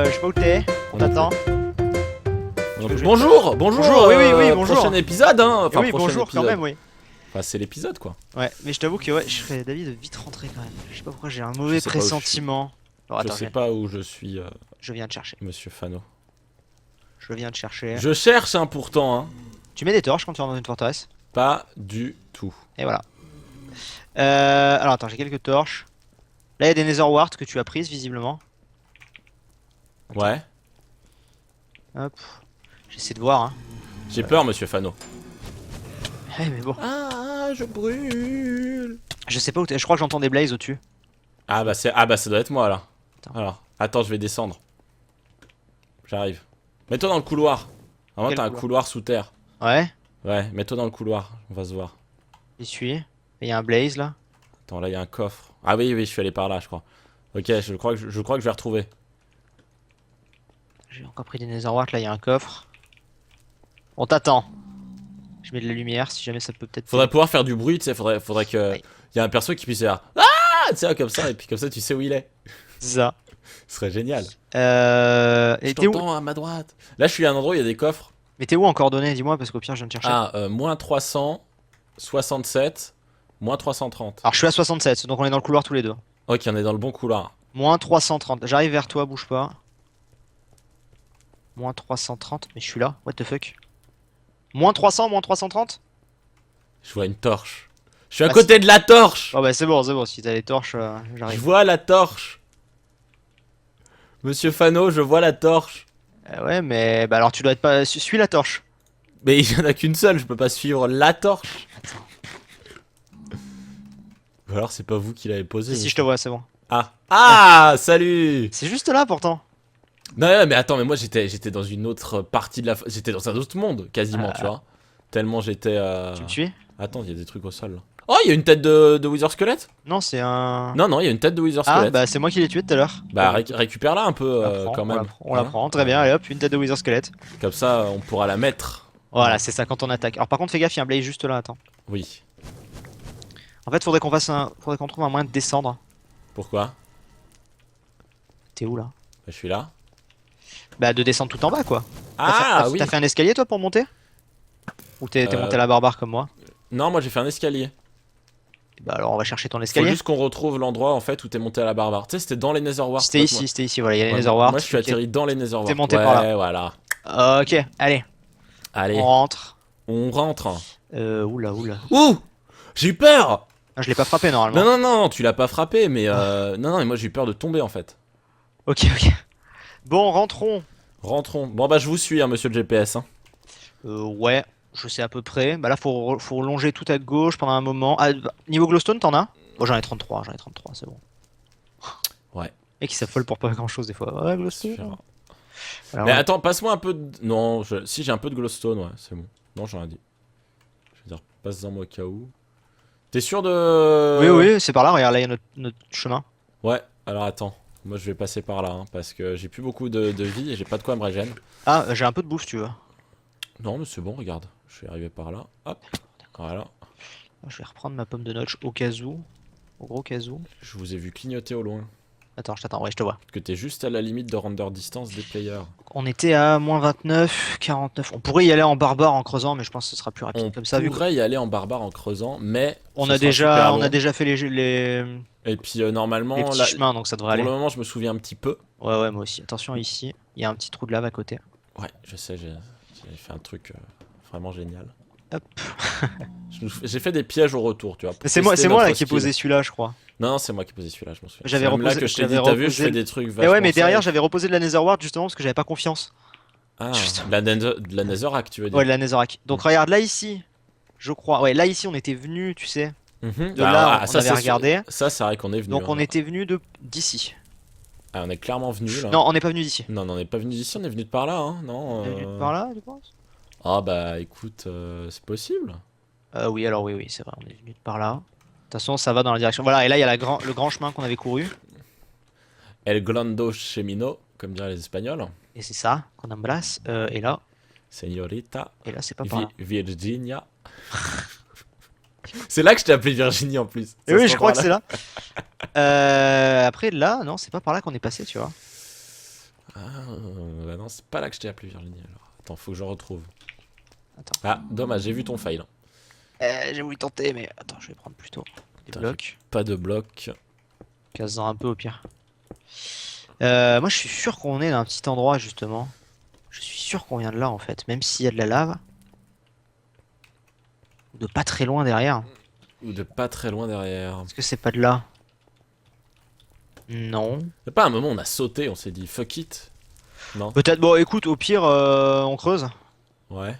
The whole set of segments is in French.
je sais pas où t'es, on t'attend. Bonjour, Bonjour, oui, bonjour. Prochain épisode, hein. Enfin, Oui, prochain bonjour épisode. quand même, oui. Enfin, c'est l'épisode quoi. Ouais, mais je t'avoue que ouais, je serais d'avis de vite rentrer quand même. Je sais pas pourquoi j'ai un mauvais sais pas où je suis. pressentiment. Oh, Je attends, sais pas où je suis, je viens te chercher. monsieur Fano. Je viens te chercher. Je cherche, hein, pourtant, hein. Tu mets des torches quand tu rentres dans une forteresse. Pas du tout. Et voilà. Alors attends, j'ai quelques torches. Là, il y a des Nether Warts que tu as prises visiblement. Attends. Ouais. Hop. J'essaie de voir, hein. J'ai peur, monsieur Fano. Eh, mais bon. Ah, je brûle. Je sais pas où t'es. Je crois que j'entends des blazes au-dessus. Ah bah ça doit être moi là. Attends. Alors, attends, je vais descendre. J'arrive. Mets-toi dans le couloir. Normalement, Quel t'as un couloir couloir sous terre. Ouais, Ouais, mets-toi dans le couloir. On va se voir. j'y suis. Il y a un blaze là. Attends, là, il y a un coffre. Ah oui, oui, je suis allé par là, je crois. Ok, je crois que je vais retrouver. J'ai encore pris des Nether Warts. Là, il y a un coffre. On t'attend. Je mets de la lumière si jamais ça peut peut-être. Faudrait pouvoir faire du bruit, tu sais. Faudrait que. Ouais. Il y a un perso qui puisse faire. Ah, tu sais, comme ça, et puis comme ça, tu sais où il est. C'est ça. Ce serait génial. Et Je t'es où? t'entends à ma droite. Là, je suis à un endroit où il y a des coffres. Mais t'es où en coordonnées? Dis-moi parce qu'au pire, je viens te chercher. Ah, moins 367, moins 330. Alors, je suis à 67, donc on est dans le couloir tous les deux. Ok, on est dans le bon couloir. Moins 330. J'arrive vers toi, bouge pas. Moins 330, mais je suis là. What the fuck? Moins 300, moins 330? Je vois une torche. Je suis à Ah, côté de la torche. Oh bah c'est bon, si t'as les torches, Je j'arrive. vois la torche. Monsieur Fano, je vois la torche. Ouais, mais bah alors tu dois être pas. Suis la torche. Mais il y en a qu'une seule, je peux pas suivre la torche. Ou alors c'est pas vous qui l'avez posée. Si, je te vois, c'est bon. Ah, salut. C'est juste là pourtant. Non, mais attends, mais moi j'étais dans une autre partie de la. J'étais dans un autre monde quasiment, tu vois. Tellement j'étais. Tu me suis? Attends, il y a des trucs au sol là. Oh, il y a une tête de Wither Squelette. Non, c'est un. Non, il y a une tête de Wither Ah, Squelette. bah c'est moi qui l'ai tué tout à l'heure. Bah récupère-la un peu quand même. On la prend, très bien, allez hop, une tête de Wither Squelette. Comme ça, on pourra la mettre. Voilà, c'est ça quand on attaque. Alors par contre, fais gaffe, il y a un blaze juste là, attends. Oui. En fait, faudrait qu'on trouve un moyen de descendre. Pourquoi? T'es où là? Bah, je suis là. Bah de descendre tout en bas quoi. Ah oui. T'as fait un escalier toi pour monter? Ou t'es monté à la barbare comme moi? Non, moi j'ai fait un escalier. Bah alors on va chercher ton Faut escalier. juste qu'on retrouve l'endroit en fait où t'es monté à la barbare. Tu sais, c'était dans les Nether Warts. C'était ici, voilà, il y a les Nether Warts. Moi je suis atterri dans les Nether Warts. T'es monté ouais, par là. Voilà. Ok, allez, Allez, on rentre. on rentre. Oula. Ouh, j'ai eu peur. Ah, je l'ai pas frappé normalement. Non, tu l'as pas frappé, mais non, mais moi j'ai eu peur de tomber en fait. Ok. Bon, rentrons. Rentrons. Bon bah je vous suis, hein, monsieur le GPS. Hein. Ouais, je sais à peu près. Bah là, faut longer tout à gauche pendant un moment. Ah, bah, niveau glowstone, t'en as? Oh, j'en ai 33, c'est bon. Ouais. Et qui s'affole pour pas grand chose des fois. Ouais, glowstone. Sûr. Alors, Mais attends, passe-moi un peu de. Non, si j'ai un peu de glowstone, ouais, c'est bon. Non, j'en ai dit. Je veux dire, passe-en moi au cas où. T'es sûr de. Oui, c'est par là, regarde, là, il y a notre chemin. Ouais, alors attends. Moi je vais passer par là, hein, parce que j'ai plus beaucoup de vie et j'ai pas de quoi me régénérer. Ah, j'ai un peu de bouffe, tu veux. Non, mais c'est bon, regarde. Je suis arrivé par là. Hop. Voilà. Je vais reprendre ma pomme de notch au cas où. Au gros cas où. Je vous ai vu clignoter au loin. Attends, je t'attends, ouais, je te vois. Que t'es juste à la limite de render distance des players. On était à moins 29, 49. On pourrait y aller en barbare en creusant, mais je pense que ce sera plus rapide On comme ça. Vu pourrait y aller en barbare en creusant, mais on ce a sera super long. déjà fait les Et puis normalement, petits là, chemins, donc ça devrait pour aller. le moment, je me souviens un petit peu. Ouais, moi aussi. Attention ici, il y a un petit trou de lave à côté. Ouais, je sais, j'ai fait un truc vraiment génial. Hop. J'ai fait des pièges au retour, tu vois. C'est moi là qui ai posé celui-là, je crois. Non, c'est moi qui ai posé celui-là, je m'en souviens. J'avais C'est même là reposé- que je t'ai j'avais dit, t'as vu, je reposé fais le- des trucs Et vachement ouais, mais derrière, safe. j'avais reposé de la Netherward justement parce que j'avais pas confiance. Ah, Juste. de la Netherrack, tu veux dire. Ouais, de la Netherrack. Donc regarde là ici, je crois. Ouais, là ici, on était venu, tu sais. Mhm. De là, on ça, avait c'est regardé. Ça, c'est vrai qu'on est venu. Donc on hein. était venu d'ici. Ah, on est clairement venu là. Non, on n'est pas venu d'ici. Non, on n'est pas venu d'ici, on est venu de par là, hein, non On est venu par là, tu penses? Ah bah écoute, c'est possible. Oui, alors oui, c'est vrai, on est venu de par là. De toute façon, ça va dans la direction. Voilà, et là, il y a le grand chemin qu'on avait couru. El Glando Chemino, comme diraient les Espagnols. Et c'est ça qu'on embrasse. Et là, Señorita c'est pas par là. Virginia. C'est là que je t'ai appelé Virginie en plus. Et oui, je crois que c'est là. Après, là, non, c'est pas par là qu'on est passé, tu vois. Bah non, c'est pas là que je t'ai appelé, Virginie. Alors. Attends, faut que je retrouve. Attends. Ah, dommage, j'ai vu ton fail. J'ai voulu tenter, mais attends, je vais prendre plutôt des Putain, blocs. Pas de bloc. Casse-en un peu au pire. Moi, je suis sûr qu'on est dans un petit endroit, justement. Je suis sûr qu'on vient de là, en fait. Même s'il y a de la lave. Ou de pas très loin derrière. Ou de pas très loin derrière. Est-ce que c'est pas de là? Non. C'est pas un moment où on a sauté, on s'est dit fuck it. Non. Peut-être, bon, écoute, au pire, on creuse. Ouais.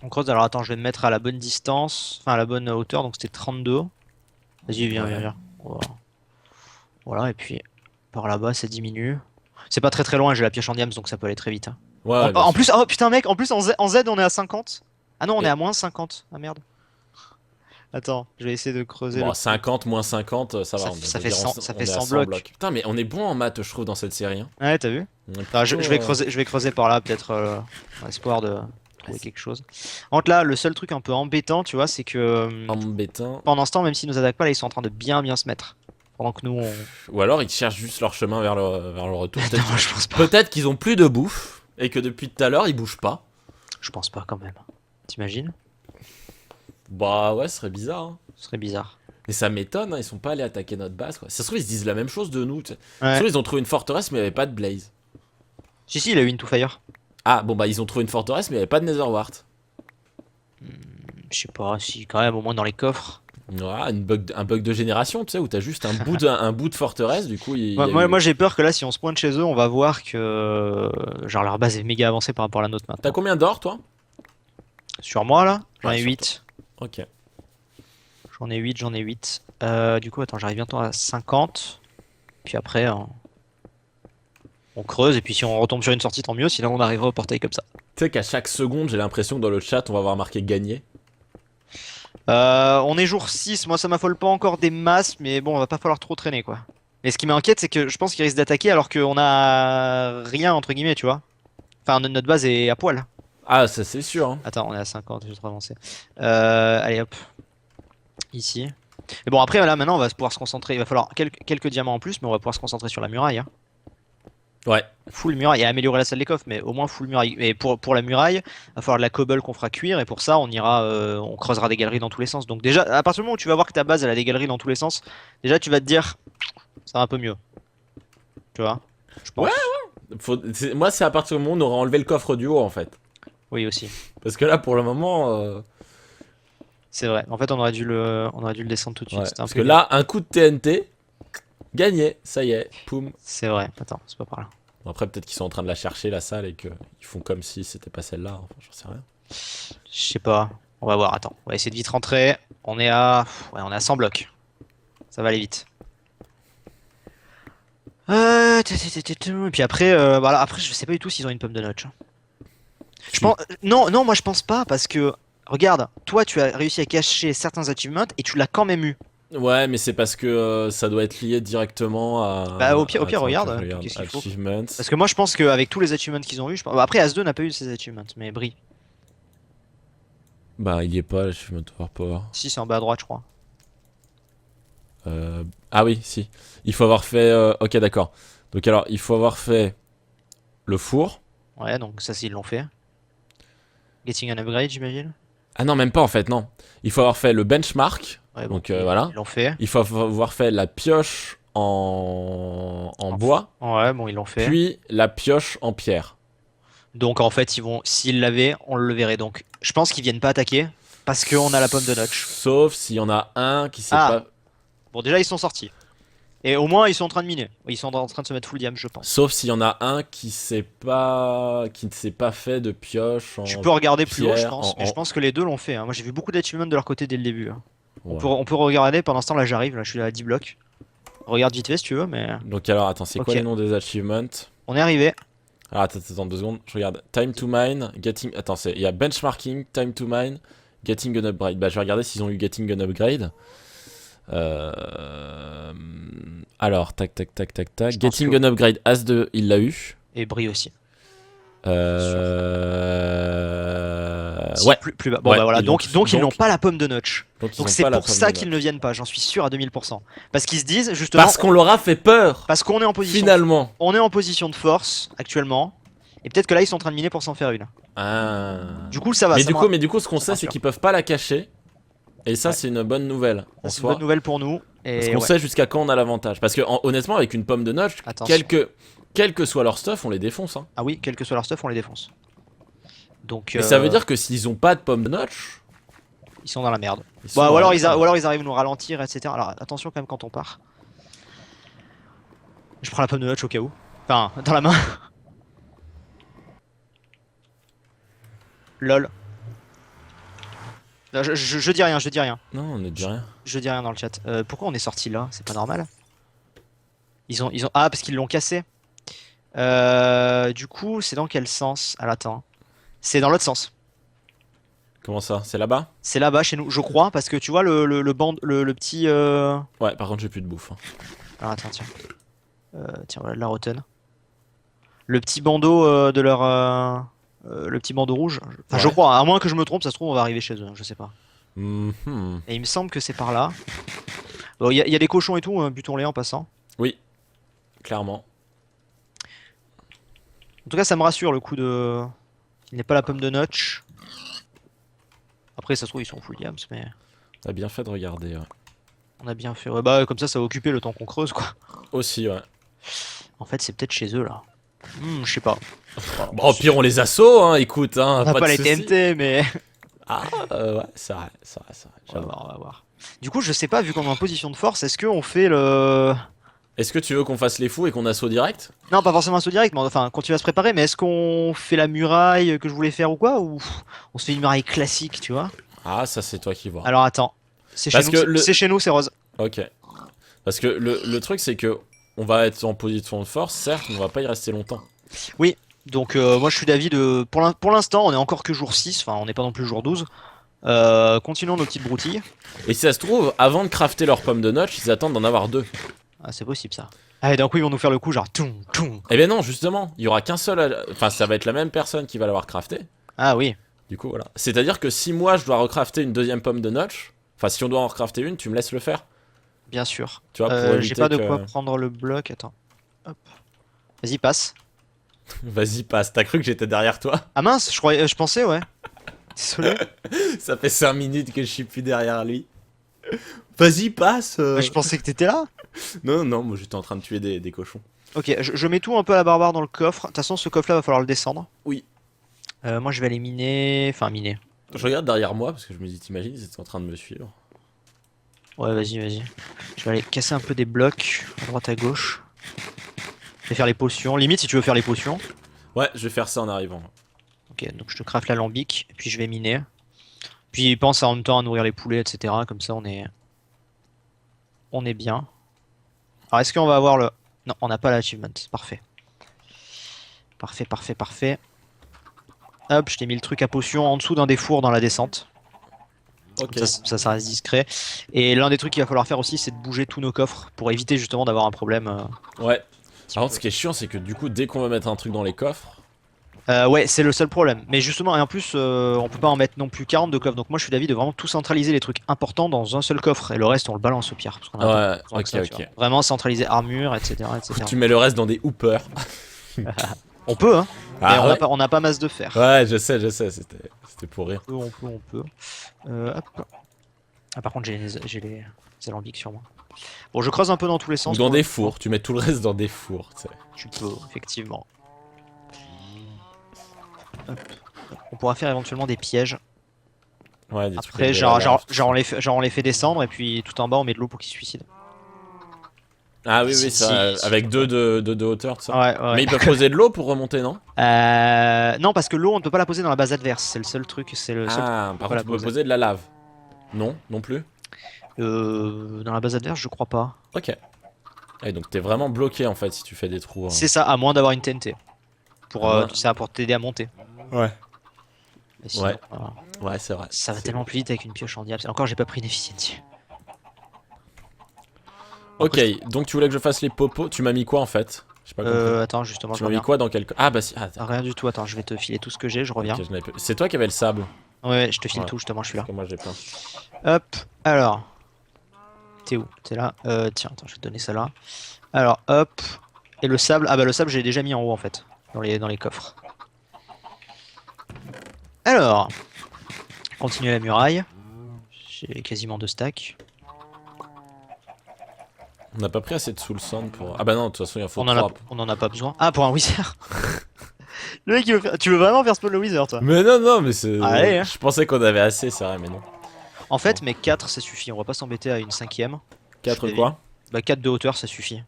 On creuse, alors attends, je vais me mettre à la bonne distance. Enfin, à la bonne hauteur, donc c'était 32. Vas-y, viens, Ouais. viens, viens. Voilà, et puis par là-bas, ça diminue. C'est pas très très loin, j'ai la pioche en diams, donc ça peut aller très vite, hein. Ouais, bien En sûr. plus, oh putain, mec, en plus en Z, on est à 50. Ah non, on est Et- à moins 50. Ah merde. Attends, je vais essayer de creuser Bon, le. 50, moins 50, ça va. Ça veut fait dire, 100 ça on fait est à 100 100 blocs. Putain, mais on est bon en maths, je trouve, dans cette série. Hein. Ouais, t'as vu? On est Attends, je plutôt, je vais creuser par là, peut-être dans l'espoir de trouver quelque chose. Entre là, le seul truc un peu embêtant, tu vois, c'est que embêtant. pendant ce temps, même s'ils nous attaquent pas, là, ils sont en train de bien se mettre. Pendant que nous, on. Ou alors ils cherchent juste leur chemin vers le retour. Peut-être Non, je pense pas. peut-être qu'ils ont plus de bouffe et que depuis tout à l'heure ils bougent pas. Je pense pas quand même. T'imagines? Bah ouais, ce serait bizarre. Hein. Ce serait bizarre. Et ça m'étonne, hein, ils sont pas allés attaquer notre base. Quoi. Si ça se trouve, ils se disent la même chose de nous. Tu sais. Ça Ouais. se trouve, ils ont trouvé une forteresse mais il n'y avait pas de blaze. Si, il a eu une to fire. Ah bon, bah ils ont trouvé une forteresse mais il n'y avait pas de netherwart. Je sais pas, si quand même, au moins dans les coffres. Voilà, un bug de génération, tu sais, où t'as juste un bout de forteresse, du coup il y a eu... Moi, j'ai peur que là, si on se pointe chez eux, on va voir que genre leur base est méga avancée par rapport à la nôtre T'as maintenant. combien d'or toi? Sur moi là, j'en Ouais, ai sur 8. Ok. J'en ai 8. Du coup, attends, j'arrive bientôt à 50. Puis après, on creuse. Et puis si on retombe sur une sortie, tant mieux. Sinon, on arrivera au portail comme ça. Tu sais qu'à chaque seconde, j'ai l'impression que dans le chat, on va avoir marqué gagner. On est jour 6. Moi, ça m'affole pas encore des masses. Mais bon, on va pas falloir trop traîner quoi. Mais ce qui m'inquiète, c'est que je pense qu'ils risquent d'attaquer alors qu'on a rien, entre guillemets, tu vois. Enfin, notre base est à poil. Ah, ça c'est sûr. Hein. Attends, on est à 50, j'ai trop avancé. Allez hop, ici. Mais bon, après, là, maintenant, on va pouvoir se concentrer. Il va falloir quelques diamants en plus, mais on va pouvoir se concentrer sur la muraille. Hein. Ouais. Full muraille, et améliorer la salle des coffres, mais au moins full muraille. Et pour la muraille, il va falloir de la cobble qu'on fera cuire, et pour ça, on creusera des galeries dans tous les sens. Donc, déjà, à partir du moment où tu vas voir que ta base, elle a des galeries dans tous les sens, déjà, tu vas te dire, ça va un peu mieux. Tu vois? Je pense. Ouais. Moi, c'est à partir du moment où on aura enlevé le coffre du haut, en fait. Oui, aussi. Parce que là, pour le moment... C'est vrai. En fait, on aurait dû le descendre tout de suite. ouais. C'était un Parce peu que nul. là, un coup de TNT, gagné, ça y est, poum. C'est vrai. Attends, c'est pas par là. Bon, après, peut-être qu'ils sont en train de la chercher, la salle, et qu'ils font comme si c'était pas celle-là. Enfin, j'en sais rien. Je sais pas. On va voir. Attends. On va essayer de vite rentrer. On est à 100 blocs. Ça va aller vite. Et puis après, voilà. Après, je sais pas du tout s'ils ont une pomme de notch. Je pense. Non, non, moi je pense pas parce que. Regarde, toi tu as réussi à cacher certains achievements et tu l'as quand même eu. Ouais, mais c'est parce que ça doit être lié directement à... Bah au pire, Attends, regarde. que je regarde. Qu'est-ce qu'il faut? Achievements. Parce que moi je pense qu'avec tous les achievements qu'ils ont eu, je pense. Bah, après As2 n'a pas eu ces achievements, mais Brie. Bah, il y est pas, l'achievement Power. Si, c'est en bas à droite, je crois. Ah oui, si. Il faut avoir fait... ok, d'accord. Donc alors, il faut avoir fait le four. Ouais, donc ça, ils l'ont fait. Getting an upgrade, j'imagine. Ah non, même pas en fait, non. Il faut avoir fait le benchmark. Ouais, bon, Donc voilà. ils l'ont fait. Il faut avoir fait la pioche en bois. Ouais, bon, ils l'ont fait. Puis la pioche en pierre. Donc en fait, s'ils l'avaient, on le verrait. Donc je pense qu'ils viennent pas attaquer parce qu'on a la pomme de notch. Sauf s'il y en a un qui sait Ah. pas... Bon, déjà ils sont sortis. Et au moins ils sont en train de miner. Ils sont en train de se mettre full diam, je pense. Sauf s'il y en a un qui sait pas... qui ne s'est pas fait de pioche en... Tu peux regarder plus haut, je pierre, pense. Mais je en- pense que les deux l'ont fait. Hein. Moi j'ai vu beaucoup d'achievements de leur côté dès le début. Hein. Ouais. On peut regarder. Pendant ce temps, là j'arrive. Là je suis à 10 blocs. Regarde vite fait si tu veux, mais. Donc alors, attends, c'est quoi Ok. les noms des achievements? On est arrivé. Alors attends 2 secondes, je regarde. Time to mine, getting... Attends, il y a benchmarking, time to mine, getting an upgrade. Bah je vais regarder s'ils ont eu getting an upgrade. Alors, tac. Je Getting pense an upgrade, As2, il l'a eu. Et Brie aussi. Si, Ouais. plus bas. Bon Ouais, bah voilà, ils l'ont- donc ils n'ont pas la pomme de notch. Donc, ils Donc ont c'est pas la pour pomme ça de qu'ils notch. ne viennent pas, j'en suis sûr à 2000%. Parce qu'ils se disent justement, Parce qu'on leur a fait peur. parce qu'on est en position, Finalement. on est en position de force actuellement, et peut-être que là ils sont en train de miner pour s'en faire une. Ah. Du coup ça va, Mais ça du me coup, ce qu'on ça me sait, c'est rassure. qu'ils peuvent pas la cacher. Et ça, Ouais. c'est une bonne nouvelle en Ça, c'est une bonne soi. nouvelle pour nous. Parce Et qu'on ouais, sait jusqu'à quand on a l'avantage. Parce que honnêtement, avec une pomme de notch, attention. quel que soit leur stuff, on les défonce. Hein. Ah oui, quel que soit leur stuff, on les défonce. Donc Mais ça veut dire que s'ils ont pas de pomme de notch, ils sont dans la merde. ils sont Bah, dans ou, la alors merde. ou alors ils arrivent à nous ralentir, etc. Alors attention quand même quand on part. Je prends la pomme de notch au cas où. Enfin, dans la main. Lol. Je dis rien, je dis rien. Non, on ne dit rien. Je dis rien dans le chat. Pourquoi on est sorti là? C'est pas normal. Ils ont... Ah, parce qu'ils l'ont cassé. Du coup, c'est dans quel sens? Ah, attends. C'est dans l'autre sens. Comment ça? C'est là-bas? C'est là-bas chez nous, je crois, parce que tu vois le petit. Ouais, par contre, j'ai plus de bouffe. Hein. Alors attends, tiens. Tiens, voilà de la rotten. Le petit bandeau de leur. Le petit bandeau rouge. Enfin, je Ouais. crois, à moins que je me trompe, ça se trouve, on va arriver chez eux, je sais pas. Mhm. Et il me semble que c'est par là. Bon, il y a des cochons et tout, butons-les en passant. Oui, clairement. En tout cas, ça me rassure le coup de. Il n'est pas la pomme de notch. Après, ça se trouve, ils sont full yams, mais T'as bien fait de regarder. Ouais. on a bien fait. Ouais, bah, comme ça va occuper le temps qu'on creuse, quoi. Aussi, ouais. En fait, c'est peut-être chez eux, là. Je sais pas. Bon, au pire, on les assaut, hein, écoute, hein, On n'a pas pas de les soucis. TNT, mais. Ah, ouais, c'est vrai, c'est vrai, c'est vrai. On va j'avoue. voir, on va voir. Du coup, je sais pas, vu qu'on est en position de force, est-ce qu'on fait le. Est-ce que tu veux qu'on fasse les fous et qu'on assaut direct? Non, pas forcément un saut direct, mais enfin, continuer à se préparer, mais est-ce qu'on fait la muraille que je voulais faire ou quoi? Ou on se fait une muraille classique, tu vois? Ah, ça, c'est toi qui vois. Alors attends. C'est chez Parce nous, que le- c'est chez nous, c'est rose. Ok. Parce que le truc, c'est que on va être en position de force, certes, mais on va pas y rester longtemps. Donc moi je suis d'avis de. Pour l'instant, on est encore que jour 6, enfin on n'est pas non plus jour 12. Continuons nos petites broutilles. Et si ça se trouve, avant de crafter leur pomme de notch, ils attendent d'en avoir deux. Ah, c'est possible ça. Ah, et d'un coup ils vont nous faire le coup genre toum toum. Eh ben non, justement, il y aura qu'un seul. Enfin, ça va être la même personne qui va l'avoir crafté. Ah oui, Du coup, voilà. C'est-à-dire que si moi je dois recrafter une deuxième pomme de notch, enfin, si on doit en recrafter une, tu me laisses le faire. bien sûr. Tu vois, pour J'ai éviter pas de que- quoi prendre le bloc, attends. Hop. Vas-y, passe. Vas-y, passe. T'as cru que j'étais derrière toi? Ah mince, je pensais, ouais. Désolé. Ça fait 5 minutes que je suis plus derrière lui. Vas-y, passe. Je pensais que t'étais là. Non, non, moi j'étais en train de tuer des cochons. Ok, je mets tout un peu à la barbare dans le coffre. De toute façon, ce coffre-là va falloir le descendre. Oui. Moi, je vais aller miner. Enfin, miner. Je regarde derrière moi parce que je me dis, t'imagines, ils étaient en train de me suivre. Ouais, vas-y, vas-y. Je vais aller casser un peu des blocs à droite à gauche. Je vais faire les potions. Limite, si tu veux faire les potions. Ouais, je vais faire ça en arrivant. Ok, donc je te craft l'alambic. Et puis je vais miner. Puis pense en même temps à nourrir les poulets, etc. Comme ça, on est. On est bien. Alors, est-ce qu'on va avoir le. Non, on n'a pas l'achievement. Parfait. Parfait, parfait, parfait. Hop, je t'ai mis le truc à potion en dessous d'un des fours dans la descente. Ok. Ça reste discret. Et l'un des trucs qu'il va falloir faire aussi, c'est de bouger tous nos coffres pour éviter justement d'avoir un problème. Ouais. Par contre, ce qui est chiant, c'est que du coup, dès qu'on va mettre un truc dans les coffres. Ouais, c'est le seul problème. Mais justement, et en plus, on peut pas en mettre non plus 40 de coffres. Donc moi, je suis d'avis de vraiment tout centraliser les trucs importants dans un seul coffre. Et le reste, on le balance au pire. Parce qu'on a pas Ouais, besoin de ok, ça, tu ok. vois. Vraiment centraliser armure, etc. etc. Tu mets le reste dans des hoopers. On peut, hein. Mais Ah, ouais. on a pas masse de fer. Ouais, je sais, c'était pour rire. On peut. Hop. Ah, par contre, j'ai les alambics sur moi. Bon, je creuse un peu dans tous les Ou sens. dans pour des l'instant. fours, tu mets tout le reste dans des fours, tu sais. Tu peux, effectivement. Hop. On pourra faire éventuellement des pièges. Ouais, des trucs Après, avec de genre, la genre, lave, tout genre, ça. on les fait descendre et puis tout en bas, on met de l'eau pour qu'ils se suicident. Ah oui, Si, oui, ça, si, avec deux de hauteur, tout ça. Ouais, ouais. Mais ils peuvent poser de l'eau pour remonter, non? Non, parce que l'eau, on ne peut pas la poser dans la base adverse. C'est le seul truc. C'est le seul Ah, par pas contre, la tu peux poser. poser de la lave. Non, non plus. Dans la base adverse, je crois pas. Ok. Et donc t'es vraiment bloqué en fait si tu fais des trous. C'est ça, à moins d'avoir une TNT. Pour, Ouais. ça, pour t'aider à monter. Ouais. Mais sinon, Ouais. voilà. Ouais, c'est vrai. Ça va C'est- tellement plus vite avec une pioche en diable. Encore, j'ai pas pris une efficiency. Ok, donc tu voulais que je fasse les popos. Tu m'as mis quoi en fait? J'ai pas compris. Attends, justement, Tu je m'as mis reviens. quoi dans quel. Ah bah si. Ah, Rien du tout, attends, je vais te filer tout ce que j'ai, je reviens. ok, c'est toi qui avais le sable. Ouais, je te file Ouais. tout justement, je suis là. Parce que moi j'ai plein. Hop, alors. T'es où? T'es là? Tiens, attends, je vais te donner ça là. Alors, hop. Et le sable. Ah bah le sable, j'ai déjà mis en haut en fait. Dans les coffres. Alors, continuer la muraille. J'ai quasiment 2 stacks. On n'a pas pris assez de soul sand pour. Ah bah non, de toute façon il en faut On en a, 3. on en a pas besoin. Ah, pour un wither. Le mec, tu veux vraiment faire spawn le wither, toi? Mais non, mais c'est. Allez, hein. Je pensais qu'on avait assez, c'est vrai, mais non. En fait, mais 4 ça suffit. On va pas s'embêter à une 5ème. 4 Je quoi? Bah 4 de hauteur, ça suffit.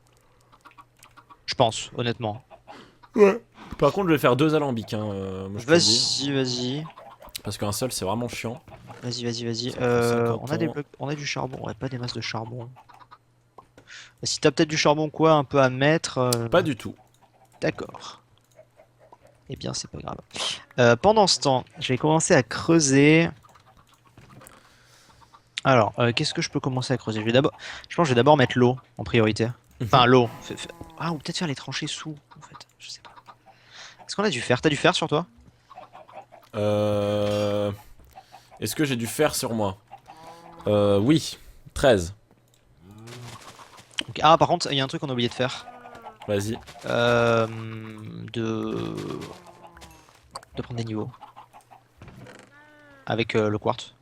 Je pense, honnêtement. Ouais. Par contre, je vais faire 2 alambics, hein, moi, je te le dis. Vas-y. Parce qu'un seul, c'est vraiment chiant. Vas-y. Ça prend 50 On a des ans. blocs, on a du charbon. Ouais, pas des masses de charbon. Si t'as peut-être du charbon quoi, un peu à mettre. Pas du tout. D'accord. Eh bien, c'est pas grave. Pendant ce temps, je vais commencer à creuser. Alors, qu'est-ce que je peux commencer à creuser? Je pense que je vais d'abord mettre l'eau en priorité. Enfin, l'eau. Ah, ou peut-être faire les tranchées sous, en fait. Je sais pas. Est-ce qu'on a du fer? T'as du fer sur toi? Est-ce que j'ai du fer sur moi? Oui. 13. Ok. Ah, par contre, il y a un truc qu'on a oublié de faire. Vas-y. De prendre des niveaux. Avec le quartz.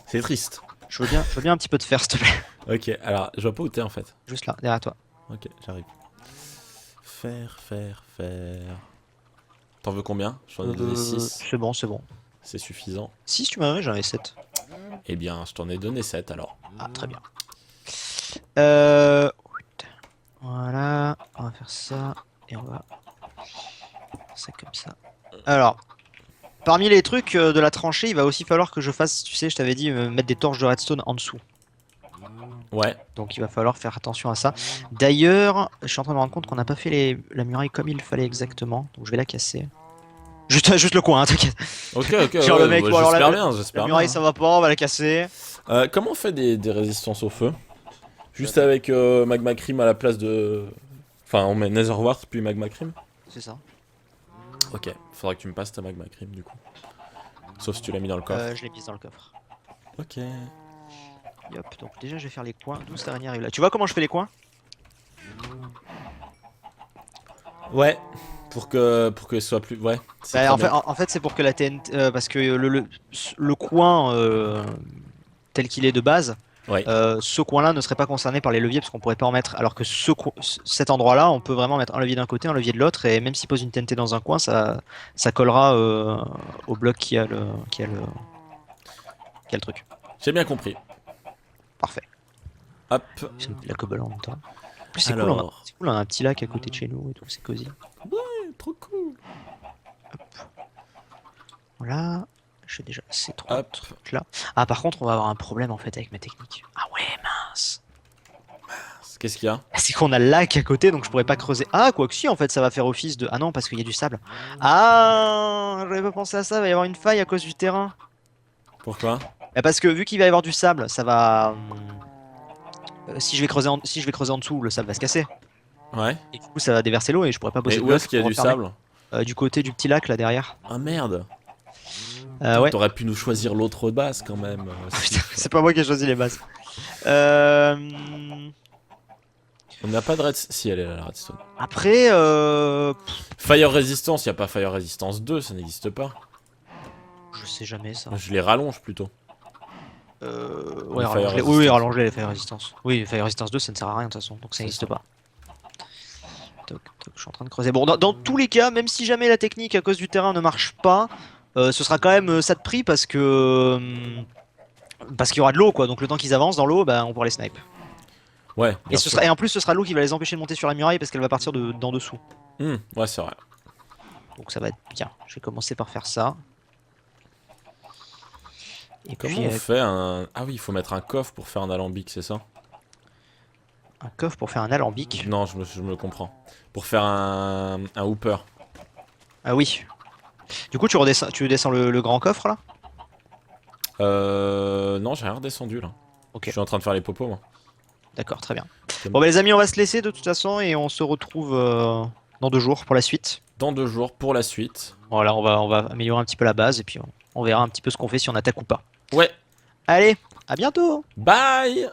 C'est triste. Je veux bien un petit peu de fer, s'il te plaît. Ok, alors, je vois pas où t'es en fait. Juste là, derrière toi. Ok, j'arrive. Fer. T'en veux combien? J'en ai donné 6. C'est bon. C'est suffisant. Si tu m'avais, j'en ai 7. Eh bien, je t'en ai donné 7 alors. Ah, très bien. Voilà, on va faire ça. Et on va faire ça comme ça. Alors, parmi les trucs de la tranchée, il va aussi falloir que je fasse, tu sais, je t'avais dit, mettre des torches de redstone en dessous. Ouais. Donc il va falloir faire attention à ça. D'ailleurs, je suis en train de me rendre compte qu'on n'a pas fait la muraille comme il fallait exactement. Donc je vais la casser. Juste le coin, hein, t'inquiète. Ok, Genre ouais, le mec, bah, bon, alors j'espère bien, j'espère la bien. muraille ça va pas, on va la casser. Comment on fait des résistances au feu? Juste avec Magma Cream à la place de... Enfin, on met Nether Wart puis Magma Cream? C'est ça. Ok, faudra que tu me passes ta Magma Cream du coup. Sauf si tu l'as mis dans le coffre. Je l'ai mise dans le coffre. Ok. Hop, donc déjà je vais faire les coins. D'où cette araignée arrive là? Tu vois comment je fais les coins? Ouais, pour que ce soit plus... Ouais, c'est Bah, très bien. en fait c'est pour que la TNT... parce que le coin tel qu'il est de base, Ouais. ce coin-là ne serait pas concerné par les leviers parce qu'on pourrait pas en mettre. Alors que cet endroit-là, on peut vraiment mettre un levier d'un côté, un levier de l'autre, et même s'il pose une TNT dans un coin, ça collera au bloc qui a le truc. J'ai bien compris. Parfait. Hop. C'est la cobble en même temps. En plus c'est cool, Alors. c'est cool, on a un petit lac à côté de chez nous et tout, c'est cosy. Trop cool. Voilà, j'ai déjà ces trois Hop. trucs là. Ah par contre on va avoir un problème en fait avec ma technique. Ah ouais mince. Qu'est-ce qu'il y a? C'est qu'on a le lac à côté donc je pourrais pas creuser. Ah quoi que si en fait ça va faire office de... Ah non parce qu'il y a du sable. Ah j'avais pas pensé à ça, il va y avoir une faille à cause du terrain. Pourquoi? Bah, parce que vu qu'il va y avoir du sable, ça va... si je vais creuser en dessous, le sable va se casser. Ouais. Et du coup ça va déverser l'eau et je pourrais pas Mais poser de où bloc est-ce qu'il y a pour du refermer. sable? Du côté du petit lac là derrière. Ah merde. Ouais. T'aurais pu nous choisir l'autre base quand même. Putain, c'est pas moi qui ai choisi les bases. On n'a pas de redstone. Si, elle est là, la redstone. Après, Fire Resistance, y a pas Fire Resistance 2, ça n'existe pas. je sais jamais ça. Je les rallonge plutôt. Ouais, Les Fire rallonger. Resistance. Oui, rallonger les Fire Resistance. Oui, Fire Resistance 2 ça ne sert à rien de toute façon, donc ça n'existe pas. Toc, toc, je suis en train de creuser. Bon, dans tous les cas, même si jamais la technique à cause du terrain ne marche pas, ce sera quand même ça de prix parce que. Parce qu'il y aura de l'eau quoi, donc le temps qu'ils avancent dans l'eau, bah, on pourra les snipe. Ouais, Et, bien sûr. et en plus, ce sera l'eau qui va les empêcher de monter sur la muraille parce qu'elle va partir d'en dessous. Ouais, c'est vrai. Donc ça va être bien. Je vais commencer par faire ça. Et Comment puis, on fait un... Ah oui, il faut mettre un coffre pour faire un alambic, c'est ça? un coffre pour faire un alambic. Non, je me comprends. Pour faire un hooper. Ah oui. Du coup, tu descends le grand coffre là? Non, j'ai rien redescendu là. Ok. Je suis en train de faire les popos, moi. D'accord, très bien. C'est Bon bah les amis, on va se laisser de toute façon et on se retrouve dans 2 jours pour la suite. Dans 2 jours pour la suite. Voilà, on va améliorer un petit peu la base et puis On verra un petit peu ce qu'on fait si on attaque ou pas. Ouais, Allez, à bientôt! bye!